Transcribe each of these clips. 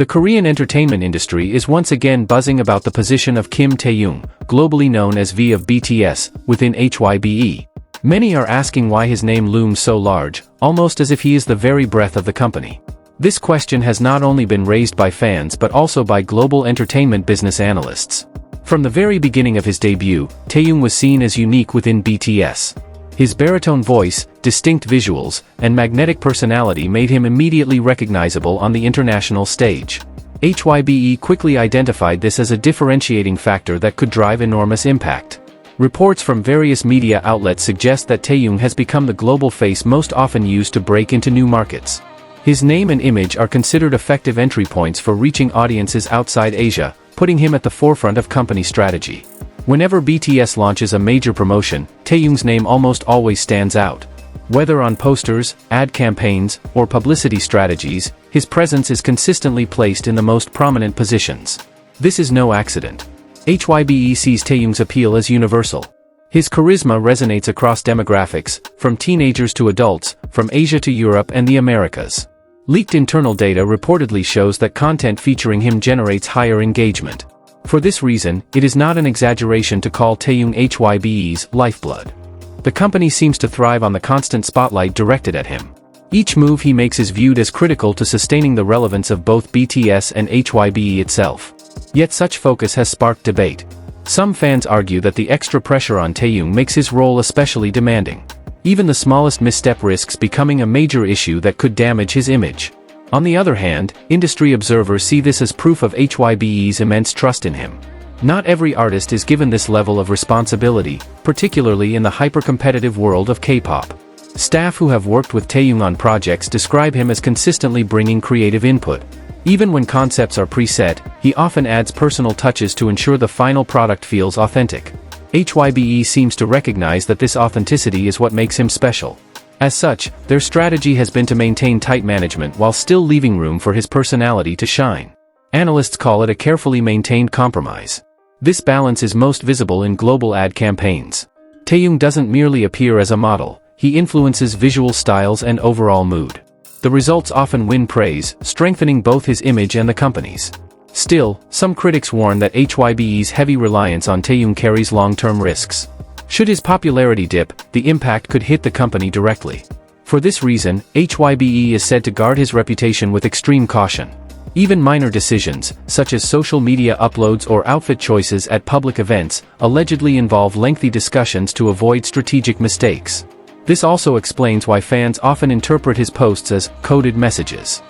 The Korean entertainment industry is once again buzzing about the position of Kim Taehyung, globally known as V of BTS, within HYBE. Many are asking why his name looms so large, almost as if he is the very breath of the company. This question has not only been raised by fans but also by global entertainment business analysts. From the very beginning of his debut, Taehyung was seen as unique within BTS. His baritone voice, distinct visuals, and magnetic personality made him immediately recognizable on the international stage. HYBE quickly identified this as a differentiating factor that could drive enormous impact. Reports from various media outlets suggest that Taehyung has become the global face most often used to break into new markets. His name and image are considered effective entry points for reaching audiences outside Asia, putting him at the forefront of company strategy. Whenever BTS launches a major promotion, Taehyung's name almost always stands out. Whether on posters, ad campaigns, or publicity strategies, his presence is consistently placed in the most prominent positions. This is no accident. HYBE sees Taehyung's appeal as universal. His charisma resonates across demographics, from teenagers to adults, from Asia to Europe and the Americas. Leaked internal data reportedly shows that content featuring him generates higher engagement. For this reason, it is not an exaggeration to call Taehyung HYBE's lifeblood. The company seems to thrive on the constant spotlight directed at him. Each move he makes is viewed as critical to sustaining the relevance of both BTS and HYBE itself. Yet such focus has sparked debate. Some fans argue that the extra pressure on Taehyung makes his role especially demanding. Even the smallest misstep risks becoming a major issue that could damage his image. On the other hand, industry observers see this as proof of HYBE's immense trust in him. Not every artist is given this level of responsibility, particularly in the hyper-competitive world of K-pop. Staff who have worked with Taehyung on projects describe him as consistently bringing creative input. Even when concepts are preset, he often adds personal touches to ensure the final product feels authentic. HYBE seems to recognize that this authenticity is what makes him special. As such, their strategy has been to maintain tight management while still leaving room for his personality to shine. Analysts call it a carefully maintained compromise. This balance is most visible in global ad campaigns. Taehyung doesn't merely appear as a model, he influences visual styles and overall mood. The results often win praise, strengthening both his image and the company's. Still, some critics warn that HYBE's heavy reliance on Taehyung carries long-term risks. Should his popularity dip, the impact could hit the company directly. For this reason, HYBE is said to guard his reputation with extreme caution. Even minor decisions, such as social media uploads or outfit choices at public events, allegedly involve lengthy discussions to avoid strategic mistakes. This also explains why fans often interpret his posts as coded messages.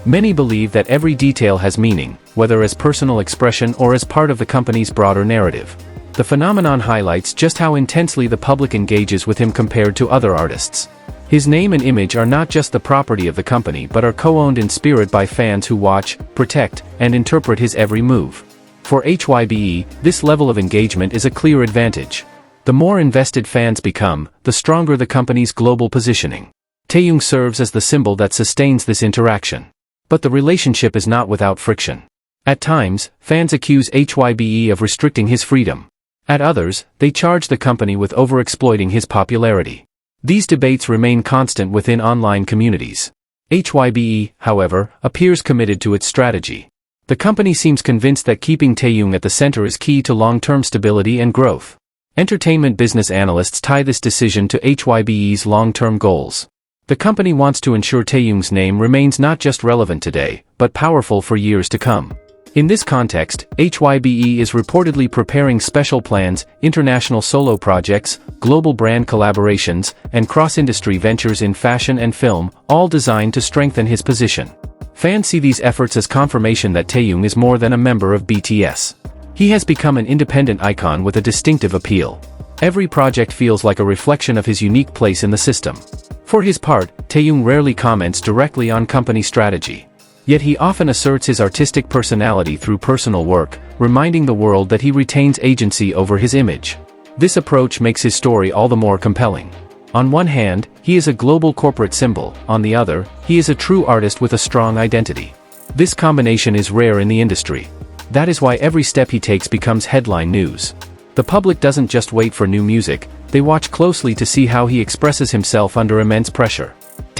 Many believe that every detail has meaning, whether as personal expression or as part of the company's broader narrative. The phenomenon highlights just how intensely the public engages with him compared to other artists. His name and image are not just the property of the company but are co-owned in spirit by fans who watch, protect, and interpret his every move. For HYBE, this level of engagement is a clear advantage. The more invested fans become, the stronger the company's global positioning. Taehyung serves as the symbol that sustains this interaction. But the relationship is not without friction. At times, fans accuse HYBE of restricting his freedom. At others, they charge the company with overexploiting his popularity. These debates remain constant within online communities. HYBE, however, appears committed to its strategy. The company seems convinced that keeping Taehyung at the center is key to long-term stability and growth. Entertainment business analysts tie this decision to HYBE's long-term goals. The company wants to ensure Taehyung's name remains not just relevant today, but powerful for years to come. In this context, HYBE is reportedly preparing special plans, international solo projects, global brand collaborations, and cross-industry ventures in fashion and film, all designed to strengthen his position. Fans see these efforts as confirmation that Taehyung is more than a member of BTS. He has become an independent icon with a distinctive appeal. Every project feels like a reflection of his unique place in the system. For his part, Taehyung rarely comments directly on company strategy. Yet he often asserts his artistic personality through personal work, reminding the world that he retains agency over his image. This approach makes his story all the more compelling. On one hand, he is a global corporate symbol, on the other, he is a true artist with a strong identity. This combination is rare in the industry. That is why every step he takes becomes headline news. The public doesn't just wait for new music, they watch closely to see how he expresses himself under immense pressure.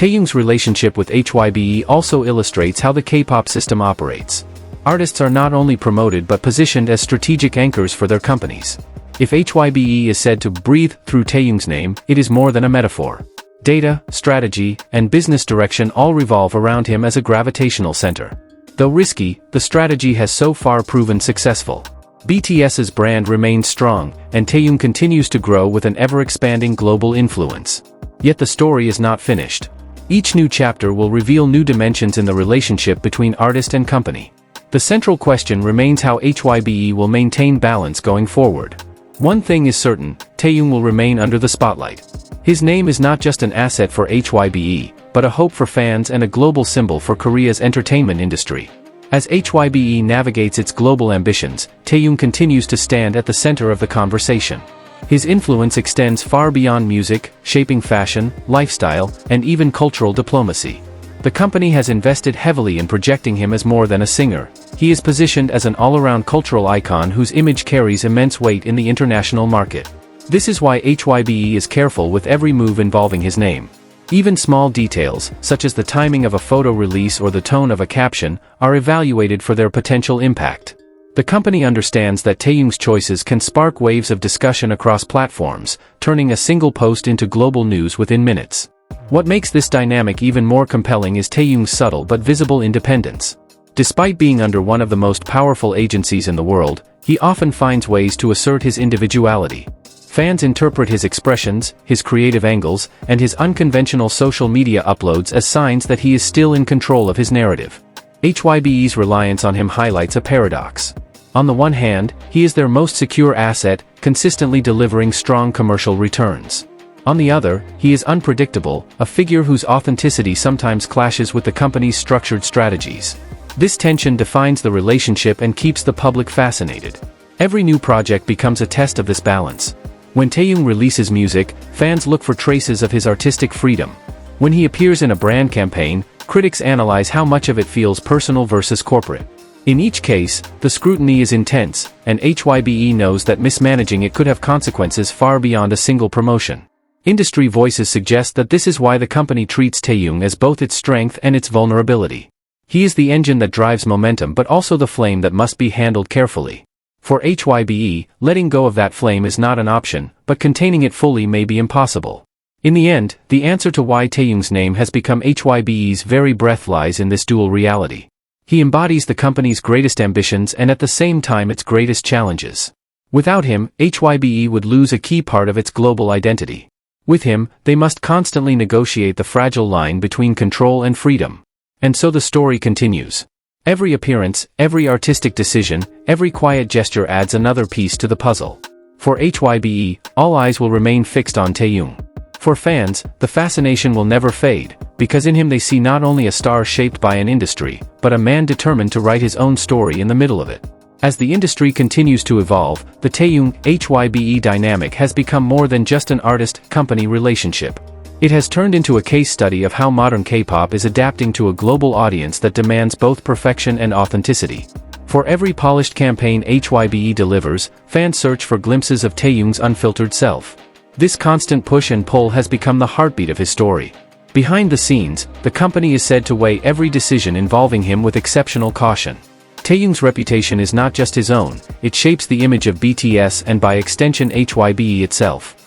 Taehyung's relationship with HYBE also illustrates how the K-pop system operates. Artists are not only promoted but positioned as strategic anchors for their companies. If HYBE is said to breathe through Taehyung's name, it is more than a metaphor. Data, strategy, and business direction all revolve around him as a gravitational center. Though risky, the strategy has so far proven successful. BTS's brand remains strong, and Taehyung continues to grow with an ever-expanding global influence. Yet the story is not finished. Each new chapter will reveal new dimensions in the relationship between artist and company. The central question remains how HYBE will maintain balance going forward. One thing is certain, Taehyung will remain under the spotlight. His name is not just an asset for HYBE, but a hope for fans and a global symbol for Korea's entertainment industry. As HYBE navigates its global ambitions, Taehyung continues to stand at the center of the conversation. His influence extends far beyond music, shaping fashion, lifestyle, and even cultural diplomacy. The company has invested heavily in projecting him as more than a singer. He is positioned as an all-around cultural icon whose image carries immense weight in the international market. This is why HYBE is careful with every move involving his name. Even small details, such as the timing of a photo release or the tone of a caption, are evaluated for their potential impact. The company understands that Taehyung's choices can spark waves of discussion across platforms, turning a single post into global news within minutes. What makes this dynamic even more compelling is Taehyung's subtle but visible independence. Despite being under one of the most powerful agencies in the world, he often finds ways to assert his individuality. Fans interpret his expressions, his creative angles, and his unconventional social media uploads as signs that he is still in control of his narrative. HYBE's reliance on him highlights a paradox. On the one hand, he is their most secure asset, consistently delivering strong commercial returns. On the other, he is unpredictable, a figure whose authenticity sometimes clashes with the company's structured strategies. This tension defines the relationship and keeps the public fascinated. Every new project becomes a test of this balance. When Taehyung releases music, fans look for traces of his artistic freedom. When he appears in a brand campaign, critics analyze how much of it feels personal versus corporate. In each case, the scrutiny is intense, and HYBE knows that mismanaging it could have consequences far beyond a single promotion. Industry voices suggest that this is why the company treats Taehyung as both its strength and its vulnerability. He is the engine that drives momentum but also the flame that must be handled carefully. For HYBE, letting go of that flame is not an option, but containing it fully may be impossible. In the end, the answer to why Taehyung's name has become HYBE's very breath lies in this dual reality. He embodies the company's greatest ambitions and at the same time its greatest challenges. Without him, HYBE would lose a key part of its global identity. With him, they must constantly negotiate the fragile line between control and freedom. And so the story continues. Every appearance, every artistic decision, every quiet gesture adds another piece to the puzzle. For HYBE, all eyes will remain fixed on Taehyung. For fans, the fascination will never fade, because in him they see not only a star shaped by an industry, but a man determined to write his own story in the middle of it. As the industry continues to evolve, the Taehyung-HYBE dynamic has become more than just an artist-company relationship. It has turned into a case study of how modern K-pop is adapting to a global audience that demands both perfection and authenticity. For every polished campaign HYBE delivers, fans search for glimpses of Taehyung's unfiltered self. This constant push and pull has become the heartbeat of his story. Behind the scenes, the company is said to weigh every decision involving him with exceptional caution. Taehyung's reputation is not just his own, it shapes the image of BTS and by extension HYBE itself.